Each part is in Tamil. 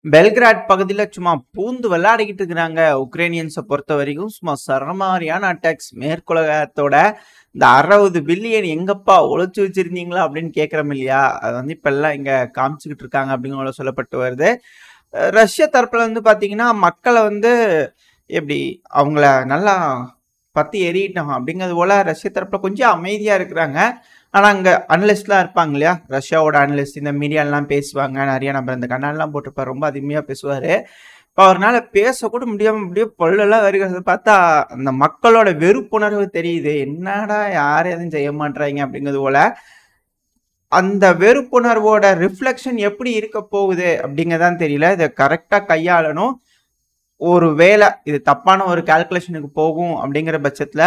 பெல்கிராட் பகுதியில சும்மா பூந்து விளையாடிக்கிட்டு இருக்கிறாங்க. உக்ரைனியன்ஸ பொறுத்தவரைக்கும் சும்மா சரமாரியான அட்டாக்ஸ். மேற்குலகத்தோட இந்த 60 பில்லியன் எங்கப்பா ஒளிச்சு வச்சிருந்தீங்களா அப்படின்னு கேட்கிறோம் இல்லையா? அது வந்து இப்பெல்லாம் இங்க காமிச்சுக்கிட்டு இருக்காங்க அப்படிங்கிற சொல்லப்பட்டு வருது. ரஷ்ய தரப்புல வந்து பாத்தீங்கன்னா, மக்கள வந்து எப்படி அவங்கள நல்லா பத்தி எறியட்டும் அப்படிங்கிறது போல ரஷ்ய தரப்புல கொஞ்சம் அமைதியா இருக்கிறாங்க. ஆனா அங்க அனலிஸ்ட்லாம் இருப்பாங்க இல்லையா? ரஷ்யாவோட அனலிஸ்ட் இந்த மீடியாலாம் பேசுவாங்க. நிறைய நபர் இந்த கண்ணாடிலாம் போட்டிருப்பாரு. ரொம்ப அதிகமா பேசுவாரு. இப்போ அவர்னால பேசக்கூட முடியாம அப்படியே பல்லெல்லாம் வருகிறத பார்த்தா அந்த மக்களோட வெறுப்புணர்வு தெரியுது. என்னடா யாரும் எதுவும் செய்ய மாட்றாங்க அப்படிங்கிறது போல. அந்த வெறுப்புணர்வோட ரிஃப்ளெக்ஷன் எப்படி இருக்க போகுது அப்படிங்கறதான் தெரியல. இதை கரெக்டா கையாளணும். ஒரு வேளை இது தப்பான ஒரு கால்குலேஷனுக்கு போகும் அப்படிங்கிற பட்சத்துல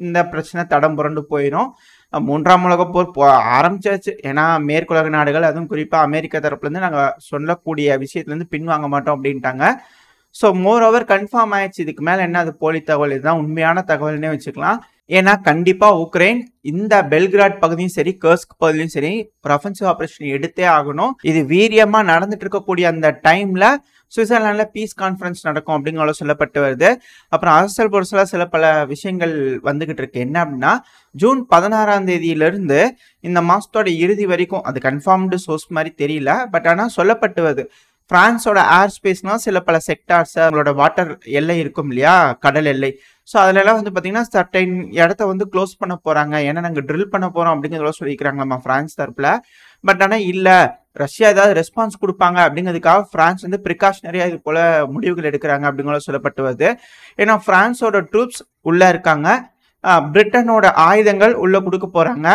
இந்த பிரச்சனை தடம் புரண்டு போயிடும். 3ஆம் உலகப் போர் ஆரம்பிச்சாச்சு. ஏன்னா மேற்குலக நாடுகள் அதுவும் குறிப்பா அமெரிக்கா தரப்புல இருந்து நாங்க சொல்லக்கூடிய விஷயத்துல இருந்து பின்வாங்க மாட்டோம் அப்படின்ட்டாங்க. ஸோ மோர் ஓவர் கன்ஃபார்ம் ஆயிடுச்சு. இதுக்கு மேல என்ன அது போலி தகவல், இதுதான் உண்மையான தகவல்னே வச்சுக்கலாம். ஏன்னா கண்டிப்பா உக்ரைன் இந்த பெல்கிராட் பகுதியும் சரி, கர்ஸ்க் பகுதியும் சரி அஃபென்சிவ் ஆபரேஷன் எடுத்தே ஆகணும். இது வீரியமா நடந்துட்டு இருக்கக்கூடிய அந்த டைம்ல சுவிட்சர்லாந்துல பீஸ் கான்ஃபரன்ஸ் நடக்கும் அப்படிங்கிற சொல்லப்பட்டு வருது. அப்புறம் அரசல் பொருசலா சில பல விஷயங்கள் வந்துகிட்டு இருக்கு. என்ன அப்படின்னா, ஜூன் 16ஆம் தேதியிலிருந்து இந்த மாசத்தோட இறுதி வரைக்கும், அது கன்ஃபார்ம்டு சோர்ஸ் மாதிரி தெரியல, பட் ஆனா சொல்லப்பட்டு வருது. பிரான்ஸோட ஏர் ஸ்பேஸ்னா சில பல செக்டார்ஸ், அவங்களோட வாட்டர் எல்லை இருக்கும் இல்லையா, கடல் எல்லை. ஸோ அதுலலாம் வந்து பார்த்தீங்கன்னா சர்டைன் இடத்த வந்து க்ளோஸ் பண்ண போறாங்க. ஏன்னா நாங்கள் ட்ரில் பண்ண போறோம் அப்படிங்கிறத சொல்லிக்கிறாங்க நம்ம பிரான்ஸ் தரப்புல. பட் ஆனால் இல்லை, ரஷ்யா ஏதாவது ரெஸ்பான்ஸ் கொடுப்பாங்க அப்படிங்கிறதுக்காக பிரான்ஸ் வந்து ப்ரிகாஷனரியா இது போல முடிவுகள் எடுக்கிறாங்க அப்படிங்கிற சொல்லப்பட்டு வருது. ஏன்னா பிரான்ஸோட ட்ரூப்ஸ் உள்ள இருக்காங்க, பிரிட்டனோட ஆயுதங்கள் உள்ள கொடுக்க போறாங்க,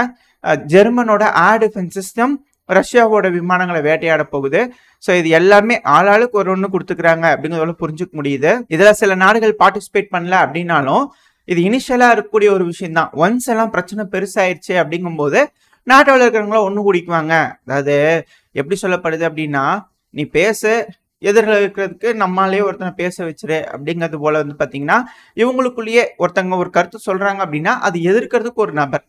ஜெர்மனோட ஏர் டிஃபென்ஸ் சிஸ்டம் ரஷ்யாவோட விமானங்களை வேட்டையாட போகுது. ஸோ இது எல்லாமே ஆளாளுக்கு ஒரு ஒன்று கொடுத்துக்கிறாங்க அப்படிங்கிறத புரிஞ்சுக்க முடியுது. இதில் சில நாடுகள் பார்ட்டிசிபேட் பண்ணல அப்படின்னாலும் இது இனிஷியலா இருக்கக்கூடிய ஒரு விஷயம் தான். ஒன்ஸ் எல்லாம் பிரச்சனை பெருசாயிருச்சு அப்படிங்கும்போது நாட்டோவில் இருக்கிறவங்கள ஒன்று குடிக்குவாங்க. அதாவது எப்படி சொல்லப்படுது அப்படின்னா, நீ பேசு, எதிரில் இருக்கிறதுக்கு நம்மளாலே ஒருத்தனை பேச வச்சிரு அப்படிங்கிறது போல வந்து பார்த்தீங்கன்னா, இவங்களுக்குள்ளேயே ஒருத்தங்க ஒரு கருத்து சொல்றாங்க அப்படின்னா அது எதிர்க்கிறதுக்கு ஒரு நபர்.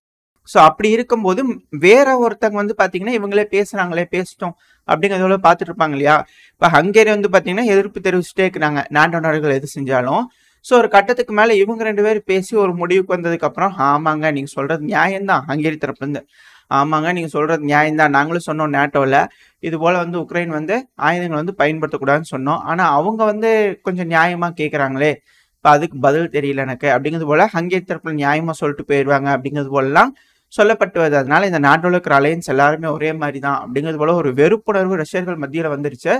ஸோ அப்படி இருக்கும்போது வேற ஒருத்தங்க வந்து பார்த்தீங்கன்னா இவங்களே பேசுறாங்களே, பேசிட்டோம் அப்படிங்கிறதோட பார்த்துட்டு இருப்பாங்க இல்லையா? இப்போ ஹங்கேரி வந்து பார்த்தீங்கன்னா எதிர்ப்பு தெரிவிச்சுட்டே இருக்கிறாங்க நாட்டோ நாடுகள் எது செஞ்சாலும். ஸோ ஒரு கட்டத்துக்கு மேலே இவங்க 2 பேரும் பேசி ஒரு முடிவுக்கு வந்ததுக்கு அப்புறம், ஆமாங்க நீங்க சொல்றது நியாயம்தான், ஹங்கேரி தரப்புல இருந்து ஆமாங்க நீங்க சொல்றது நியாயம்தான், நாங்களும் சொன்னோம் நேட்டோவில் இது போல வந்து உக்ரைன் வந்து ஆயுதங்கள் வந்து பயன்படுத்தக்கூடாதுன்னு சொன்னோம், ஆனா அவங்க வந்து கொஞ்சம் நியாயமா கேட்குறாங்களே, இப்போ அதுக்கு பதில் தெரியல எனக்கு அப்படிங்கிறது போல ஹங்கேரி தரப்புல நியாயமா சொல்லிட்டு போயிடுவாங்க அப்படிங்கிறது போலலாம் சொல்லப்பட்டு வருது. அதனால இந்த நாட்டோட இருக்கிற அலையன்ஸ் எல்லாருமே ஒரே மாதிரி தான் அப்படிங்கிறது போல ஒரு வெறுப்புணர்வு ரஷ்யர்கள் மத்தியில் வந்துருச்சு.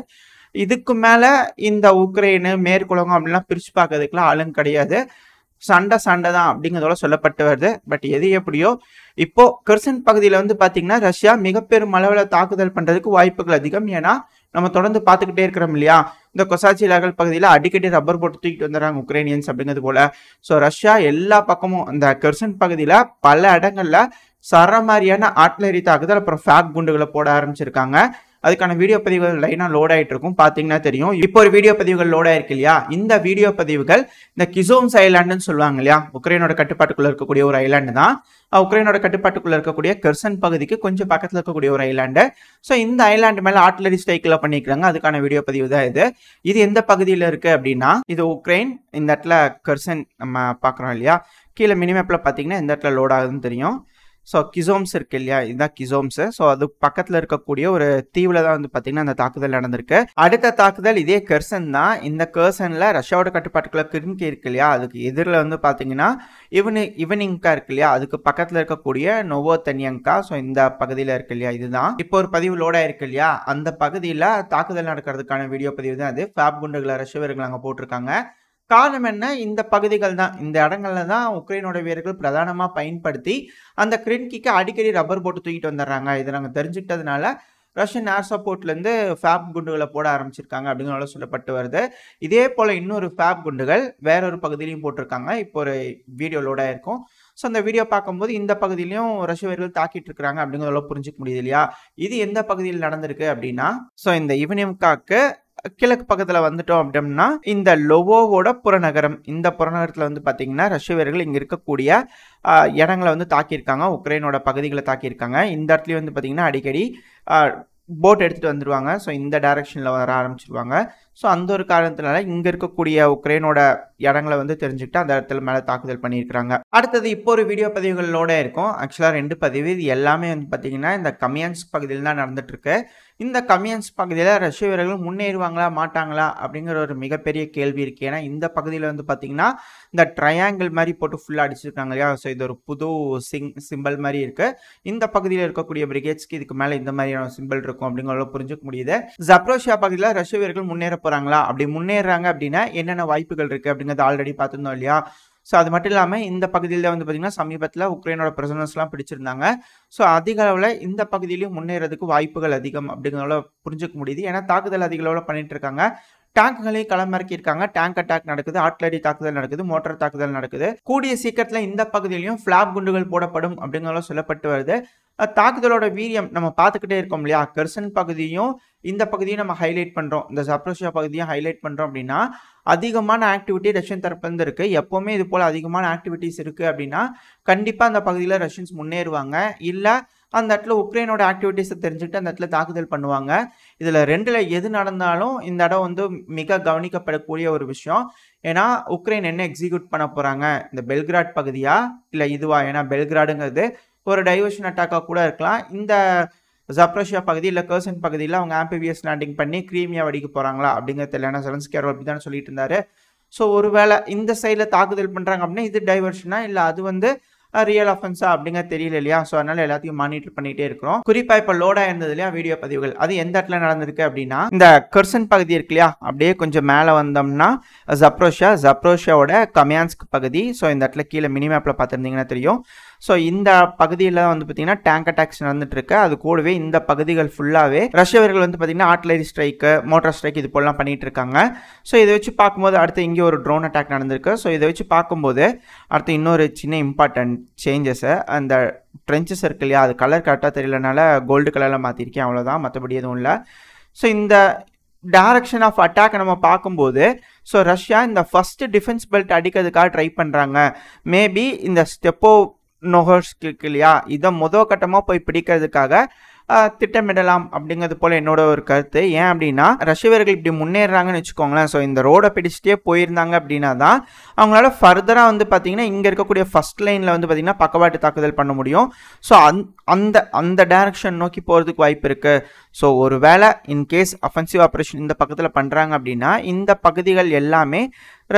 இதுக்கு மேல இந்த உக்ரைனு மேற்குலகம் அப்படிலாம் பிரிச்சு பார்க்கறதுக்குலாம் ஆளுங்க கிடையாது. சண்டை தான் அப்படிங்கிறதோட சொல்லப்பட்டு வருது. பட் எது எப்படியோ இப்போ கெர்சன் பகுதியில் வந்து பார்த்தீங்கன்னா ரஷ்யா மிக பெரும் அளவில் தாக்குதல் பண்றதுக்கு வாய்ப்புகள் அதிகம். ஏன்னா நம்ம தொடர்ந்து பார்த்துக்கிட்டே இருக்கிறோம் இல்லையா, இந்த கொசாச்சி லகல் பகுதியில் அடிக்கடி ரப்பர் போட்டு தூக்கிட்டு வந்துடுறாங்க உக்ரைனியன்ஸ் அப்படிங்கிறது போல. ஸோ ரஷ்யா எல்லா பக்கமும் இந்த கெர்சன் பகுதியில் பல இடங்கள்ல சரமாரியான ஆர்ட்லரி தாக்குதல், அப்புறம் ஃபேக் குண்டுகளை போட ஆரம்பிச்சிருக்காங்க. அதுக்கான வீடியோ பதிவுகள் லைனா லோட் ஆயிட்டு இருக்கும், பாத்தீங்கன்னா தெரியும். இப்போ ஒரு வீடியோ பதிவுகள் லோட் ஆயிருக்கு இல்லையா, இந்த வீடியோ பதிவுகள் இந்த கிசோம்ஸ் ஐலாண்டுன்னு சொல்லுவாங்க இல்லையா, உக்ரைனோட கட்டுப்பாட்டுக்குள்ள இருக்கக்கூடிய ஒரு ஐலாண்டு தான். உக்ரைனோட கட்டுப்பாட்டுக்குள்ள இருக்கக்கூடிய கெர்சன் பகுதிக்கு கொஞ்சம் பக்கத்துல இருக்கக்கூடிய ஒரு ஐலாண்டு. ஸோ இந்த ஐலாண்டு மேல ஆர்ட்லரி ஸ்ட்ரைக்ல பண்ணிக்கிறாங்க, அதுக்கான வீடியோ பதிவு தான் இது. இது எந்த பகுதியில் இருக்கு அப்படின்னா, இது உக்ரைன். இந்த இடத்துல கெர்சன் நம்ம பாக்குறோம் இல்லையா, கீழே மினிமேப்ல பாத்தீங்கன்னா இந்த இடத்துல லோட் ஆகுதுன்னு தெரியும். ஸோ கிசோம்ஸ் இருக்கு இல்லையா, இதுதான் கிசோம்ஸ். ஸோ அது பக்கத்தில் இருக்கக்கூடிய ஒரு தீவில் தான் வந்து பார்த்தீங்கன்னா அந்த தாக்குதல் நடந்திருக்கு. அடுத்த தாக்குதல் இதே கெர்சன் தான். இந்த கெர்சனில் ரஷ்யாவோட கட்டுப்பாட்டுக்குள்ள கிரின்கி இருக்கு இல்லையா, அதுக்கு எதிரில் வந்து பார்த்தீங்கன்னா இவனிங்கா இருக்கு இல்லையா, அதுக்கு பக்கத்தில் இருக்கக்கூடிய நோவோதன்யங்கா. ஸோ இந்த பகுதியில் இருக்கு இல்லையா, இதுதான் இப்போ ஒரு பதிவு லோடாக இருக்கு இல்லையா, அந்த பகுதியில் தாக்குதல் நடக்கிறதுக்கான வீடியோ பதிவு தான் அது. ஃபேப் குண்டுகளை ரஷ்ய வீரர்கள் அங்கே போட்டிருக்காங்க. காரணம் என்ன, இந்த பகுதிகள் தான், இந்த இடங்கள்ல தான் உக்ரைனோட வீரர்கள் பிரதானமா பயன்படுத்தி அந்த கிரின்கிக்கு அடிக்கடி ரப்பர் போட்டு தூக்கிட்டு வந்துடுறாங்க. இதை நாங்கள் தெரிஞ்சுக்கிட்டதுனால ரஷ்யன் ஏர் சப்போர்ட்ல இருந்து ஃபேப் குண்டுகளை போட ஆரம்பிச்சிருக்காங்க அப்படிங்கிற சொல்லப்பட்டு வருது. இதே போல இன்னொரு ஃபேப் குண்டுகள் வேற ஒரு பகுதியிலையும் போட்டிருக்காங்க. இப்போ ஒரு வீடியோ லோட் ஆயிருக்கும். ஸோ அந்த வீடியோ பார்க்கும்போது இந்த பகுதியிலையும் ரஷ்ய வீரர்கள் தாக்கிட்டு இருக்கிறாங்க அப்படிங்கிறத புரிஞ்சுக்க முடியுது இல்லையா. இது எந்த பகுதியில் நடந்திருக்கு அப்படின்னா, ஸோ இந்த இவனியம்காக்கு கிழக்கு பக்கத்தில் வந்துட்டோம் அப்படின்னா இந்த லோவோவோட புறநகரம், இந்த புறநகரத்தில் வந்து பார்த்தீங்கன்னா ரஷ்ய வீரர்கள் இங்கே இருக்கக்கூடிய இடங்களை வந்து தாக்கியிருக்காங்க, உக்ரைனோட பகுதிகளை தாக்கியிருக்காங்க. இந்த இடத்துலையும் வந்து பார்த்தீங்கன்னா அடிக்கடி போட் எடுத்துகிட்டு வந்துடுவாங்க. ஸோ இந்த டைரக்ஷனில் வர ஆரம்பிச்சிருவாங்க. ஸோ அந்த ஒரு காரணத்தினால இங்கே இருக்கக்கூடிய உக்ரைனோட இடங்களை வந்து தெரிஞ்சுக்கிட்டு அந்த இடத்துல மேலே தாக்குதல் பண்ணியிருக்கிறாங்க. அடுத்தது இப்போ ஒரு வீடியோ பதிவுகளோட இருக்கும். ஆக்சுவலாக 2 பதிவு. இது எல்லாமே வந்து பார்த்தீங்கன்னா இந்த கமியான்ஸ்க் பகுதியில் தான் நடந்துட்டு இருக்கு. இந்த கமியான்ஸ்க் பகுதியில் ரஷ்ய வீரர்கள் முன்னேறுவாங்களா மாட்டாங்களா அப்படிங்கிற ஒரு மிகப்பெரிய கேள்வி இருக்குது. ஏன்னா இந்த பகுதியில் வந்து பார்த்தீங்கன்னா இந்த ட்ரையாங்கிள் மாதிரி போட்டு ஃபுல்லாக அடிச்சிருக்காங்க இல்லையா. ஸோ இது ஒரு புது சிம்பிள் மாதிரி இருக்குது. இந்த பகுதியில் இருக்கக்கூடிய பிரிகேட்ஸ்க்கு இதுக்கு மேலே இந்த மாதிரியான சிம்பிள் இருக்கும் அப்படிங்கிறத புரிஞ்சுக்க முடியுது. ஜப்ரோஷியா பகுதியில் ரஷ்ய வீரர்கள் முன்னேற போகிறாங்களா, அப்படி முன்னேறாங்க அப்படின்னா என்னென்ன வாய்ப்புகள் இருக்குது அப்படிங்கிறது ஆல்ரெடி பார்த்துருந்தோம் இல்லையா. ஸோ அது மட்டும் இல்லாமல் இந்த பகுதியில் வந்து பார்த்தீங்கன்னா சமீபத்தில் உக்ரைனோட பிரிசனர்ஸ்லாம் பிடிச்சிருந்தாங்க. ஸோ அதிக அளவில் இந்த பகுதியிலையும் முன்னேறதுக்கு வாய்ப்புகள் அதிகம் அப்படிங்கிறத புரிஞ்சுக்க முடியுது. ஏன்னா தாக்குதல் அதிக அளவில் பண்ணிட்டு இருக்காங்க. டேங்குகளையும் களமிறக்கியிருக்காங்க. டேங்க் அட்டாக் நடக்குது, ஆர்ட்லரி தாக்குதல் நடக்குது, மோட்டார் தாக்குதல் நடக்குது. கூடிய சீக்கிரத்தில் இந்த பகுதியிலையும் ஃபிளாப் குண்டுகள் போடப்படும் அப்படிங்கிறத சொல்லப்பட்டு வருது. தாக்குதலோட வீரியம் நம்ம பார்த்துக்கிட்டே இருக்கோம் இல்லையா. கெர்சன் பகுதியும் இந்த பகுதியும் நம்ம ஹைலைட் பண்ணுறோம், இந்த ஜப்ரோஷியா பகுதியும் ஹைலைட் பண்ணுறோம் அப்படின்னா அதிகமான ஆக்டிவிட்டி ரஷ்யன் தரப்புலேருந்து இருக்குது. எப்போவுமே இது போல் அதிகமான ஆக்டிவிட்டிஸ் இருக்குது அப்படின்னா கண்டிப்பாக அந்த பகுதியில் ரஷ்யன்ஸ் முன்னேறுவாங்க. இல்லை அந்த இடத்துல உக்ரைனோட ஆக்டிவிட்டீஸை தெரிஞ்சுக்கிட்டு அந்த இடத்துல தாக்குதல் பண்ணுவாங்க. இதில் 2ல் எது நடந்தாலும் இந்த இடம் வந்து மிக கவனிக்கப்படக்கூடிய ஒரு விஷயம். ஏன்னா உக்ரைன் என்ன எக்ஸிக்யூட் பண்ண போகிறாங்க, இந்த பெல்கிராட் பகுதியா இல்லை இதுவா. ஏன்னா பெல்கிராடுங்கிறது ஒரு டைவர்ஷன் அட்டாக்காக கூட இருக்கலாம். இந்த ஜப்ரோஷியா பகுதி இல்லை கர்சன் பகுதியில் அவங்க ஆம்பிபிஎஸ் லேண்டிங் பண்ணி கிரீமியா வெடிக்க போகிறாங்களா அப்படிங்கிறது தெரியல. ஏன்னா செலன்ஸ்கி அவர் அப்படி தானே சொல்லிட்டு இருந்தாரு. ஸோ ஒருவேளை இந்த சைடில் தாக்குதல் பண்ணுறாங்க அப்படின்னா இது டைவர்ஷனா இல்லை அது வந்து ரியல் அஃபென்ஸா அப்படிங்கிறது தெரியல இல்லையா. ஸோ அதனால எல்லாத்தையும் மானிட்டர் பண்ணிகிட்டே இருக்கிறோம். குறிப்பாக இப்போ லோடாக இருந்தது இல்லையா வீடியோ பதிவுகள், அது எந்த இடத்துல நடந்திருக்கு அப்படின்னா இந்த கர்சன் பகுதி இருக்கு இல்லையா, அப்படியே கொஞ்சம் மேலே வந்தோம்னா ஜப்ரோஷியாவோட கமியான்ஸ்க் பகுதி. ஸோ இந்த இடத்துல கீழே மினி மேப்பில் பார்த்துருந்தீங்கன்னா தெரியும். ஸோ இந்த பகுதியில் வந்து பார்த்தீங்கன்னா டேங்க் அட்டாக்ஸ் நடந்துட்டு இருக்கு. அது கூடவே இந்த பகுதிகள் ஃபுல்லாகவே ரஷ்யவர்கள் வந்து பார்த்தீங்கன்னா ஆர்ட்லரி ஸ்ட்ரைக்கு, மோட்டார் ஸ்ட்ரைக் இது போலாம் பண்ணிட்டு இருக்காங்க. ஸோ இதை வச்சு பார்க்கும்போது அடுத்து இங்கே ஒரு ட்ரோன் அட்டாக் நடந்திருக்கு. ஸோ இதை வச்சு பார்க்கும்போது அடுத்து இன்னொரு சின்ன இம்பார்ட்டன்ட் சேஞ்சஸை, அந்த ட்ரென்ச்சஸ் இருக்கு இல்லையா, அது கலர் கரெக்டாக தெரியலனால கோல்டு கலரில் மாற்றிருக்கேன், அவ்வளோதான், மற்றபடி எதுவும் இல்லை. ஸோ இந்த டைரக்ஷன் ஆஃப் அட்டாக் நம்ம பார்க்கும்போது ஸோ ரஷ்யா இந்த ஃபர்ஸ்ட் டிஃபென்ஸ் பெல்ட் அடிக்கிறதுக்காக ட்ரை பண்ணுறாங்க. மேபி இந்த ஸ்டெப்போ நோஹர்ஸ்க் இருக்கு இல்லையா, இதை முதல் கட்டமாக போய் பிடிக்கிறதுக்காக திட்டமிடலாம் அப்படிங்கிறது போல் என்னோட ஒரு கருத்து. ஏன் அப்படின்னா ரஷ்ய வீரர்கள் இப்படி முன்னேறாங்கன்னு வச்சுக்கோங்களேன். ஸோ இந்த ரோடை பிடிச்சிட்டே போயிருந்தாங்க அப்படின்னா தான் அவங்களால ஃபர்தராக வந்து பார்த்தீங்கன்னா இங்கே இருக்கக்கூடிய ஃபர்ஸ்ட் லைனில் வந்து பார்த்தீங்கன்னா பக்கவாட்டு தாக்குதல் பண்ண முடியும். ஸோ அந்த டைரக்ஷன் நோக்கி போகிறதுக்கு வாய்ப்பு இருக்குது. ஸோ ஒரு வேளை இன்கேஸ் அஃபென்சிவ் ஆப்ரேஷன் இந்த பக்கத்தில் பண்ணுறாங்க அப்படின்னா இந்த பகுதிகள் எல்லாமே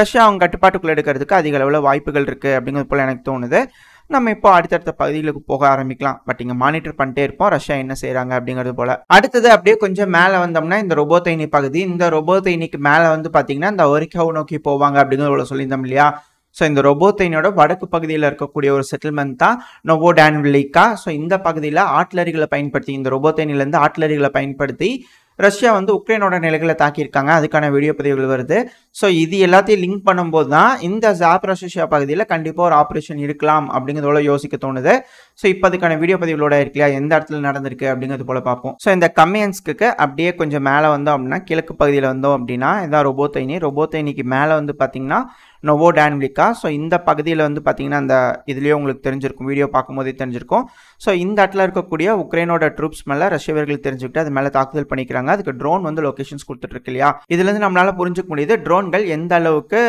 ரஷ்யா அவங்க கட்டுப்பாட்டுக்குள்ளே எடுக்கிறதுக்கு அதிக அளவில் வாய்ப்புகள் இருக்குது அப்படிங்கிறது போல் எனக்கு தோணுது. நம்ம இப்போ அடுத்தடுத்த பகுதிகளுக்கு போக ஆரம்பிக்கலாம். பட் இங்கே மானிட்டர் பண்ணிட்டே இருப்போம் ரஷ்யா என்ன செய்கிறாங்க அப்படிங்கிறது போல். அடுத்தது அப்படியே கொஞ்சம் மேலே வந்தோம்னா இந்த ரொபோத்தைனி பகுதி. இந்த ரொபோத்தைனிக்கு மேலே வந்து பார்த்தீங்கன்னா இந்த ஒரிக்காவை நோக்கி போவாங்க அப்படிங்கிறத சொல்லியிருந்தோம் இல்லையா. ஸோ இந்த ரொபோத்தைனோட வடக்கு பகுதியில் இருக்கக்கூடிய ஒரு செட்டில்மெண்ட் தான் நோவோடான்விலிகா. ஸோ இந்த பகுதியில் ஆர்ட்லரிகளை பயன்படுத்தி, இந்த ரொபோத்தைனிலேருந்து ஆர்ட்லரிகளை பயன்படுத்தி ரஷ்யா வந்து உக்ரைனோட நிலைகளை தாக்கியிருக்காங்க. அதுக்கான வீடியோ பதிவுகள் வருது. ஸோ இது எல்லாத்தையும் லிங்க் பண்ணும்போது தான் இந்த ஜாப்ரோஷியா பகுதியில் கண்டிப்பாக ஒரு ஆப்ரேஷன் இருக்கலாம் அப்படிங்கிறதோட யோசிக்க தோணுது. ஸோ இப்போ அதுக்கான வீடியோ பதிவுகளோட இருக்குல்லையா, எந்த இடத்துல நடந்திருக்கு அப்படிங்கிறது போல பார்ப்போம். ஸோ இந்த கமியான்ஸ்க்கு அப்படியே கொஞ்சம் மேலே வந்தோம் அப்படின்னா கிழக்கு பகுதியில் வந்தோம் அப்படின்னா இதான் ரொபோத்தைனிக்கு மேலே வந்து பார்த்தீங்கன்னா நோவோடான்விலிகா. ஸோ இந்த பகுதியில் வந்து பார்த்தீங்கன்னா அந்த இதுலேயே உங்களுக்கு தெரிஞ்சிருக்கும், வீடியோ பார்க்கும்போதே தெரிஞ்சிருக்கும். ஸோ இந்த இடத்துல இருக்கக்கூடிய உக்ரைனோட ட்ரூப்ஸ் மேலே ரஷ்ய வீரர்கள் தெரிஞ்சுக்கிட்டு அது மேலே தாக்குதல் பண்ணிக்கிறாங்க. அதுக்கு ட்ரோன் வந்து லொகேஷன்ஸ் கொடுத்துட்டு இருக்கு இல்லையா. இதுலேருந்து நம்மளால புரிஞ்சுக்க முடியுது ட்ரோன்கள் எந்த அளவுக்கு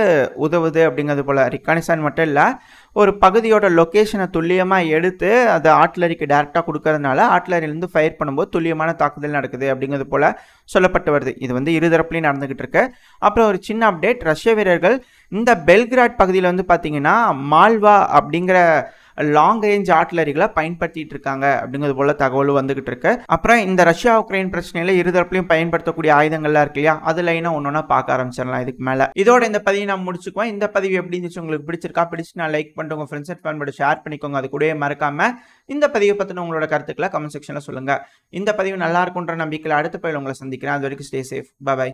உதவுது அப்படிங்கிறது போல. ரிகானிசான் மட்டும் இல்லை, ஒரு பகுதியோட லொக்கேஷனை துல்லியமாக எடுத்து அது ஆர்ட்லரிக்கு டேரெக்டாக கொடுக்கறதுனால ஆர்ட்லரியிலேருந்து ஃபயர் பண்ணும்போது துல்லியமான தாக்குதல் நடக்குது அப்படிங்கிறது போல் சொல்லப்பட்டு வருது. இது வந்து இருதரப்புலையும் நடந்துகிட்டு இருக்கு. அப்புறம் ஒரு சின்ன அப்டேட், ரஷ்ய வீரர்கள் இந்த பெல்கிராட் பகுதியில் வந்து பார்த்தீங்கன்னா மால்வா அப்படிங்கிற லாங் ரேஞ்ச் ஆர்ட்லரிகளை பயன்படுத்திட்டு இருக்காங்க அப்படிங்கிறது போல தகவல் வந்துகிட்டு இருக்கு. அப்புறம் இந்த ரஷ்யா உக்ரைன் பிரச்சனையில இருதரப்புலையும் பயன்படுத்தக்கூடிய ஆயுதங்கள்லாம் இருக்கு இல்லையா, அதுல இன்னும் ஒன்னொன்னா பார்க்க ஆரம்பிச்சிடலாம். இதுக்கு மேல இதோட இந்த பதிவை நான் முடிச்சுக்குவேன். இந்த பதிவு எப்படி இருந்துச்சு, உங்களுக்கு பிடிச்சிருக்கா, பிடிச்சு நான் லைக் பண்ணிட்டு உங்க ஃப்ரெண்ட்ஸ் அண்ட் ஃபேமிலியோட ஷேர் பண்ணிக்கோங்க. அது கூடவே மறக்காம இந்த பதிவை பத்தின உங்களோட கருத்துக்களை கமெண்ட் செக்ஷன்ல சொல்லுங்க. இந்த பதிவு நல்லா இருக்குன்ற நம்பிக்கையில் அடுத்த பதிவில் உங்களை சந்திக்கிறேன். அது வரைக்கும் ஸ்டே சேஃப். பை.